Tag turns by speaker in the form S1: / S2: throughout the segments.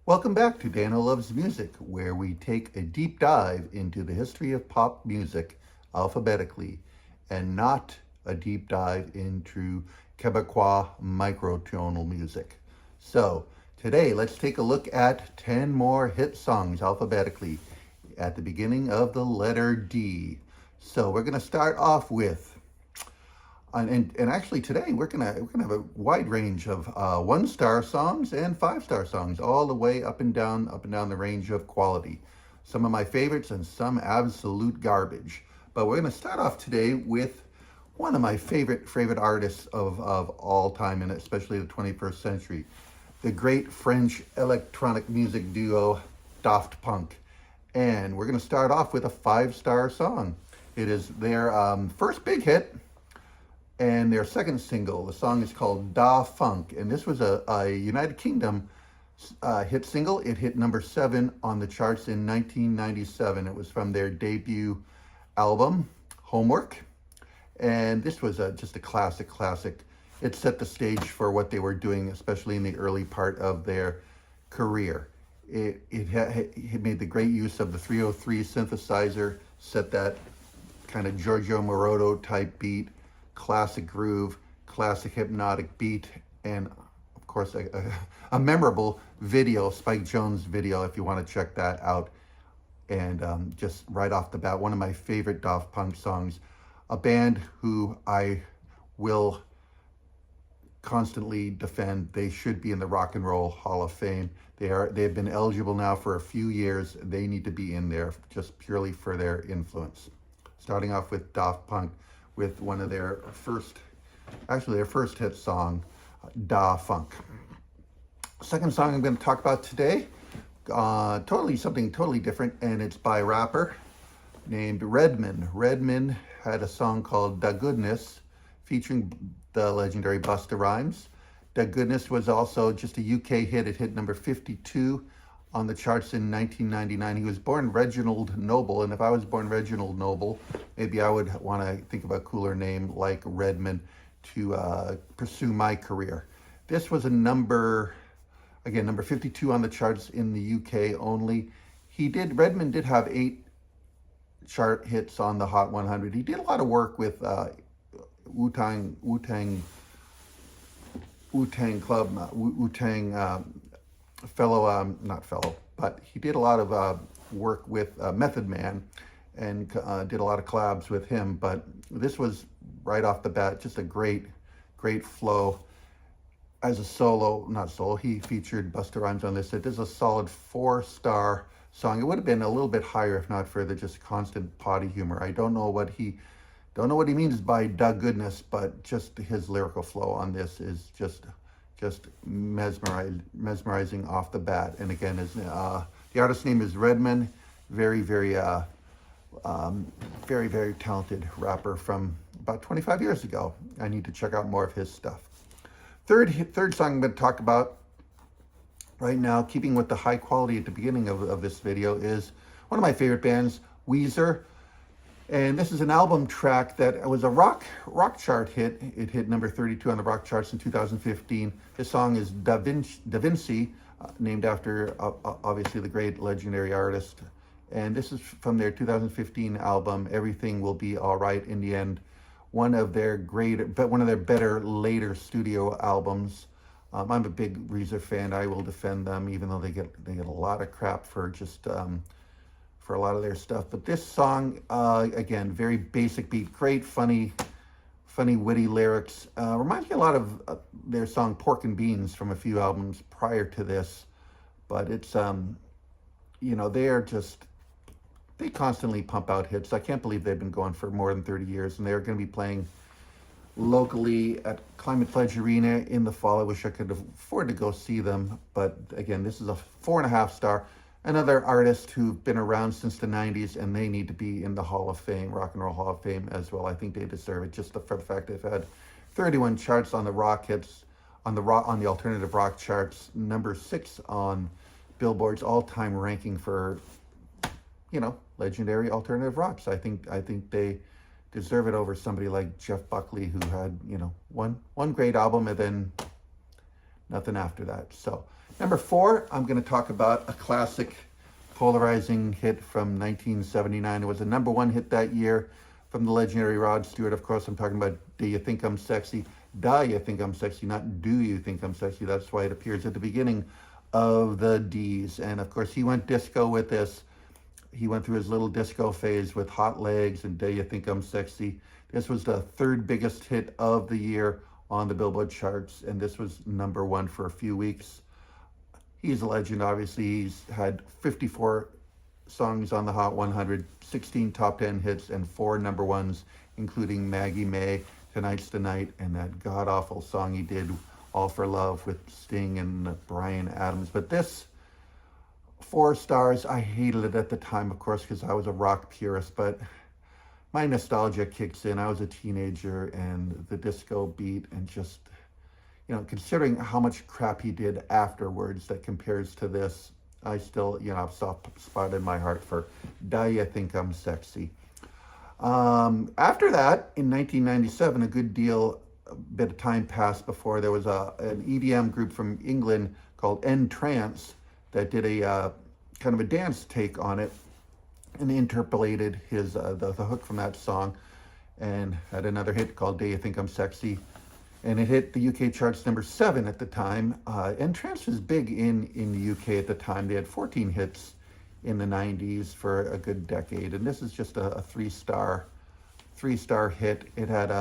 S1: Welcome back to Dano Loves Music, where we take a deep dive into the history of pop music alphabetically, and not a deep dive into Quebecois microtonal music. So, today let's take a look at 10 more hit songs alphabetically at the beginning of the letter D. So, we're going to start off with and actually today we're gonna have a wide range of 1-star songs and 5-star songs, all the way up and down the range of quality. Some of my favorites and some absolute garbage. But we're gonna start off today with one of my favorite artists of all time, and especially the 21st century, the great French electronic music duo Daft Punk. And we're gonna start off with a 5-star song. It is their first big hit and their second single. The song is called Da Funk, and this was a United Kingdom hit single. It hit number 7 on the charts in 1997. It was from their debut album, Homework, and this was just a classic. It set the stage for what they were doing, especially in the early part of their career. It made the great use of the 303 synthesizer, set that kind of Giorgio Moroder type beat, classic groove, classic hypnotic beat, and of course a memorable video, Spike Jonze video, if you want to check that out. And just right off the bat, one of my favorite Daft Punk songs, a band who I will constantly defend. They should be in the Rock and Roll Hall of Fame. They've been eligible now for a few years. They need to be in there just purely for their influence. Starting off with Daft Punk with one of their first hit song, Da Funk. Second song I'm going to talk about today, something totally different, and it's by a rapper named Redman. Redman had a song called Da Goodness, featuring the legendary Busta Rhymes. Da Goodness was also just a UK hit. It hit number 52 on the charts in 1999. He was born Reginald Noble, and if I was born Reginald Noble, maybe I would want to think of a cooler name like Redman to pursue my career. This was a number 52 on the charts in the UK only. Redman did have 8 chart hits on the Hot 100. He did a lot of work with Wu-Tang but he did a lot of work with Method Man, and did a lot of collabs with him. But this was right off the bat just a great flow. As a he featured Busta Rhymes on this. It is a solid 4-star song. It would have been a little bit higher if not for the just constant potty humor. I don't know what he means by Da Goodness, but just his lyrical flow on this is just mesmerizing off the bat. And again, the artist's name is Redman. Very talented rapper from about 25 years ago. I need to check out more of his stuff. Third song I'm going to talk about right now, keeping with the high quality at the beginning of this video, is one of my favorite bands, Weezer. And this is an album track that was a rock chart hit. It hit number 32 on the rock charts in 2015. This song is Da Vinci, named after obviously the great legendary artist. And this is from their 2015 album, Everything Will Be All Right in the End. One of their better later studio albums. I'm a big Weezer fan. I will defend them, even though they get a lot of crap for just for a lot of their stuff. But this song, again, very basic beat, great, funny, witty lyrics. Reminds me a lot of their song Pork and Beans from a few albums prior to this. But it's, they constantly pump out hits. I can't believe they've been going for more than 30 years, and they're going to be playing locally at Climate Pledge Arena in the fall. I wish I could afford to go see them. But again, this is a 4.5-star. Another artist who've been around since the 90s, and they need to be in the Hall of Fame, Rock and Roll Hall of Fame as well. I think they deserve it just for the fact they've had 31 charts on the rock hits, on the alternative rock charts, number 6 on Billboard's all-time ranking for, legendary alternative rocks. I think they deserve it over somebody like Jeff Buckley, who had, one great album and then nothing after that. So number 4, I'm going to talk about a classic polarizing hit from 1979. It was a number 1 hit that year from the legendary Rod Stewart. Of course, I'm talking about Do You Think I'm Sexy? Da You Think I'm Sexy, not Do You Think I'm Sexy. That's why it appears at the beginning of the D's. And of course, he went disco with this. He went through his little disco phase with Hot Legs and Do You Think I'm Sexy. This was the 3rd biggest hit of the year on the Billboard charts, and this was number 1 for a few weeks. He's a legend, obviously. He's had 54 songs on the Hot 100, 16 top 10 hits, and 4 number 1s, including Maggie May, Tonight's the Night, and that god-awful song he did, All for Love, with Sting and Bryan Adams. But this, 4 stars. I hated it at the time, of course, because I was a rock purist, but my nostalgia kicks in. I was a teenager, and the disco beat, and just, you know, considering how much crap he did afterwards that compares to this, I still, you know, have a soft spot in my heart for Do You Think I'm Sexy. After that, in 1997, a bit of time passed before there was an EDM group from England called N-Trance that did a kind of a dance take on it, and interpolated his the hook from that song, and had another hit called Do You Think I'm Sexy, and it hit the UK charts number 7 at the time. N-Trance was big in the UK at the time. They had 14 hits in the 90s for a good decade, and this is just a 3-star hit. It had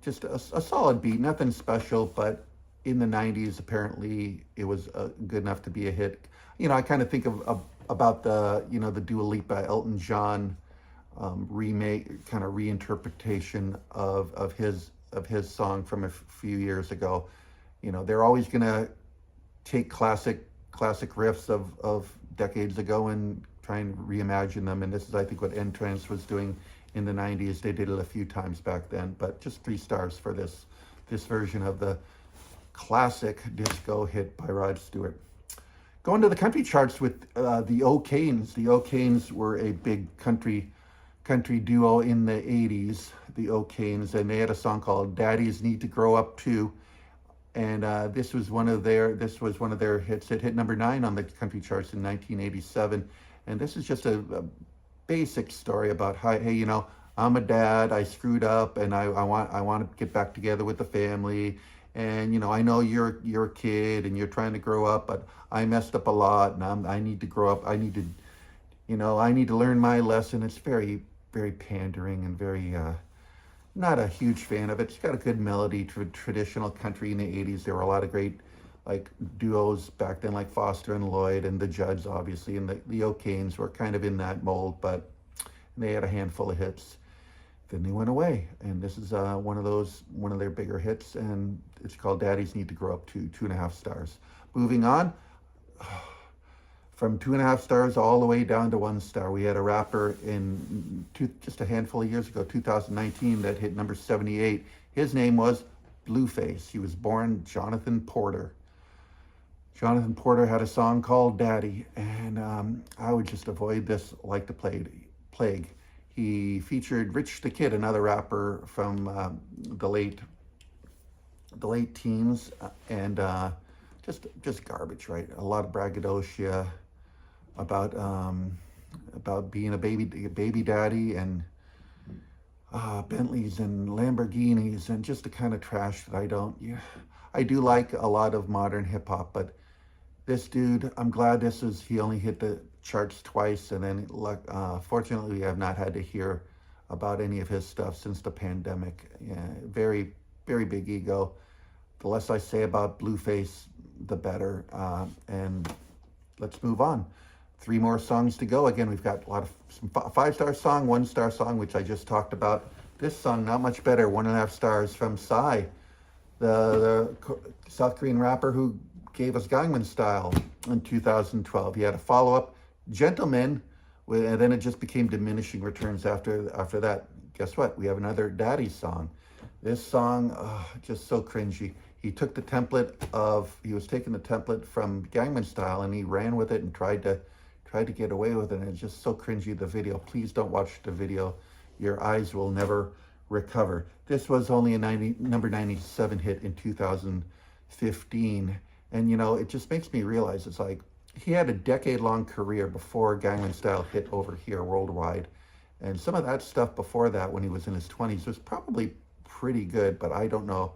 S1: just a solid beat, nothing special, but in the 90s apparently it was good enough to be a hit. You know, I kind of think about the, you know, the Dua Lipa Elton John remake, kind of reinterpretation of his song from a few years ago. You know, they're always going to take classic riffs of decades ago and try and reimagine them, and this is, I think, what N-Trance was doing in the 90s. They did it a few times back then, but just 3 stars for this version of the classic disco hit by Rod Stewart. Going to the country charts with the O'Kanes. The O'Kanes were a big country duo in the 80s, the O'Kanes, and they had a song called Daddies Need to Grow Up Too. And this was one of their hits. It hit number 9 on the country charts in 1987. And this is just a basic story about how, hey, you know, I'm a dad, I screwed up, and I want to get back together with the family. And, you know, I know you're a kid and you're trying to grow up, but I messed up a lot, and I need to grow up. I need to learn my lesson. It's very, very pandering and very, not a huge fan of it. It's got a good melody, traditional country in the 80s. There were a lot of great, like, duos back then, like Foster and Lloyd and the Judds, obviously, and the O'Kanes were kind of in that mold, but they had a handful of hits. Then they went away, and this is one of their bigger hits, and it's called Daddies Need to Grow Up Too, 2.5 stars. Moving on, from 2.5 stars all the way down to 1 star. We had a rapper just a handful of years ago, 2019, that hit number 78. His name was Blueface. He was born Jonathan Porter. Jonathan Porter had a song called Daddy, and I would just avoid this like the plague. He featured Rich the Kid, another rapper from the late teens, and just garbage, right? A lot of braggadocio about being a baby daddy, and Bentleys and Lamborghinis, and just the kind of trash that I do like a lot of modern hip hop, but this dude, I'm glad he only hit the charts twice, and then fortunately we have not had to hear about any of his stuff since the pandemic. Yeah, very, very big ego. The less I say about Blueface, the better. And let's move on. 3 more songs to go. Again, we've got a lot of some 5-star song, 1-star song, which I just talked about. This song, not much better, 1.5 stars, from Psy, the South Korean rapper who gave us Gangnam Style in 2012. He had a follow-up, Gentleman, and then it just became diminishing returns after that. Guess what? We have another Daddy song. This song, just so cringy. He was taking the template from Gangnam Style, and he ran with it and tried to get away with it, and it's just so cringy, the video. Please don't watch the video. Your eyes will never recover. This was only a number 97 hit in 2000 15. And, you know, it just makes me realize it's like he had a decade-long career before Gangnam Style hit over here worldwide. And some of that stuff before that, when he was in his 20s, was probably pretty good, but I don't know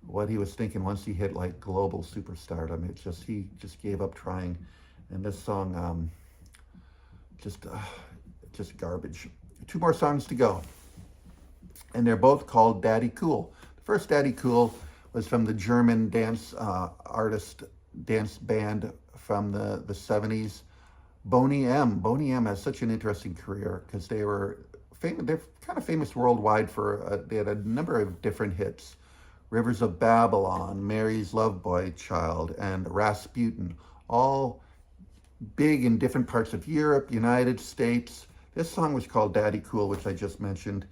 S1: what he was thinking once he hit like global superstardom. It's just, he just gave up trying. And this song, just garbage. Two more songs to go. And they're both called Daddy Cool. The first Daddy Cool was from the German dance dance band from the 70s, Boney M. Boney M has such an interesting career because they're kind of famous worldwide for, they had a number of different hits. Rivers of Babylon, Mary's Love Boy Child, and Rasputin, all big in different parts of Europe, United States. This song was called Daddy Cool, which I just mentioned.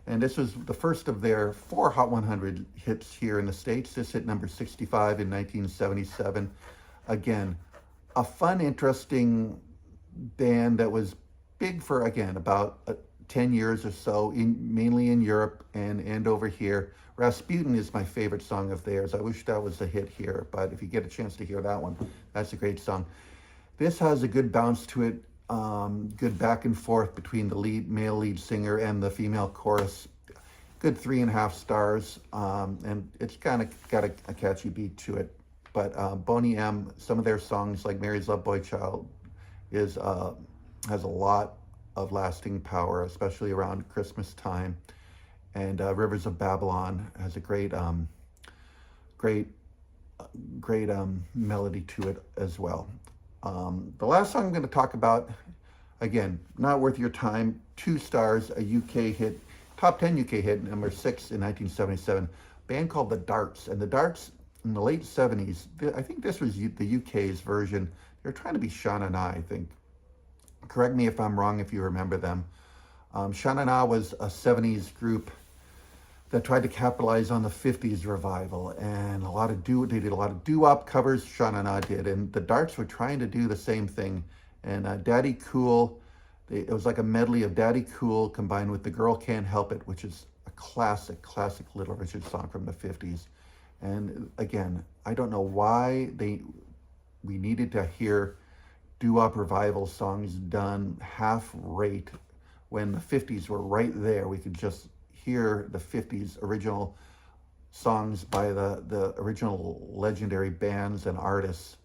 S1: And this was the first of their 4 Hot 100 hits here in the States. This hit number 65 in 1977. Again, a fun, interesting band that was big for, again, about 10 years or so, mainly in Europe and over here. Rasputin is my favorite song of theirs. I wish that was a hit here, but if you get a chance to hear that one, that's a great song. This has a good bounce to it, good back and forth between the male lead singer and the female chorus. Good 3.5 stars, and it's kind of got a catchy beat to it. But Boney M, some of their songs like Mary's Love Boy Child has a lot of lasting power, especially around Christmas time. And Rivers of Babylon has a great melody to it as well. The last song I'm going to talk about, again, not worth your time, 2 stars, a UK hit, top 10 UK hit, number 6 in 1977, band called The Darts. And The Darts in the late 70s, I think this was the UK's version. They're trying to be Sha Na Na, I think. Correct me if I'm wrong if you remember them. Sha Na Na was a 70s group that tried to capitalize on the 50s revival, and they did a lot of doo-wop covers. Sha Na Na did, and the Darts were trying to do the same thing. And Daddy Cool, it was like a medley of Daddy Cool combined with The Girl Can't Help It, which is a classic Little Richard song from the 50s. And again, I don't know why we needed to hear doo-wop revival songs done half rate when the 50s were right there. We could just hear the 50s original songs by the original legendary bands and artists.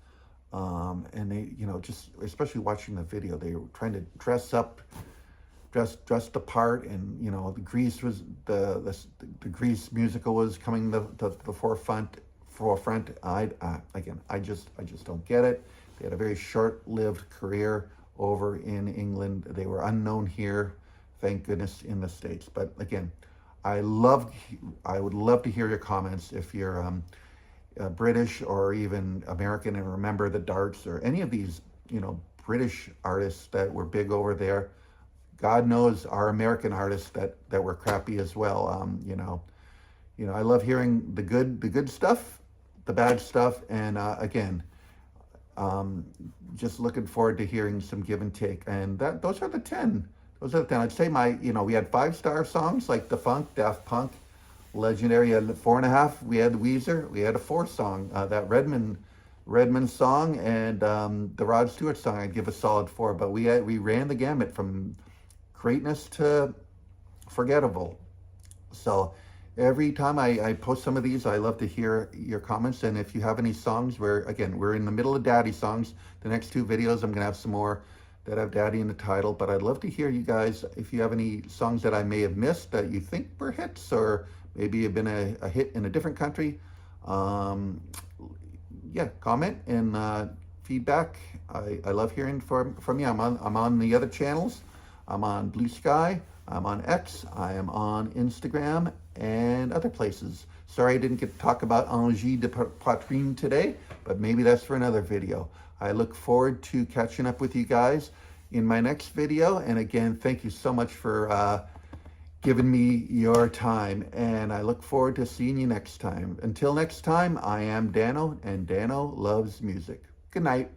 S1: And they, you know, just especially watching the video, they were trying to dress the part, and you know, the Grease was the Grease musical was coming the forefront. I just don't get it. They had a very short-lived career over in England. They were unknown here, thank goodness, in the States. But again, I would love to hear your comments if you're British or even American and remember the Darts or any of these, you know, British artists that were big over there. God knows our American artists that were crappy as well. You know, I love hearing the good stuff, the bad stuff, and again, just looking forward to hearing some give and take. And those are the 10. Those are the 10. I'd say we had 5-star songs like The Funk, Daft Punk, legendary. At 4.5, we had Weezer. We had a 4 song, that Redmond song, and the Rod Stewart song. I'd give a solid 4. But we ran the gamut from greatness to forgettable. So every time I post some of these, I love to hear your comments. And if you have any songs where, again, we're in the middle of Daddy songs. The next 2 videos, I'm going to have some more that have Daddy in the title. But I'd love to hear you guys, if you have any songs that I may have missed that you think were hits, or maybe have been a hit in a different country. Yeah, comment and feedback. I love hearing from you. I'm on the other channels. I'm on Blue Sky, I'm on X, I am on Instagram and other places. Sorry I didn't get to talk about Angine de Poitrine today, but maybe that's for another video. I look forward to catching up with you guys in my next video. And again, thank you so much for giving me your time. And I look forward to seeing you next time. Until next time, I am Dano, and Dano loves music. Good night.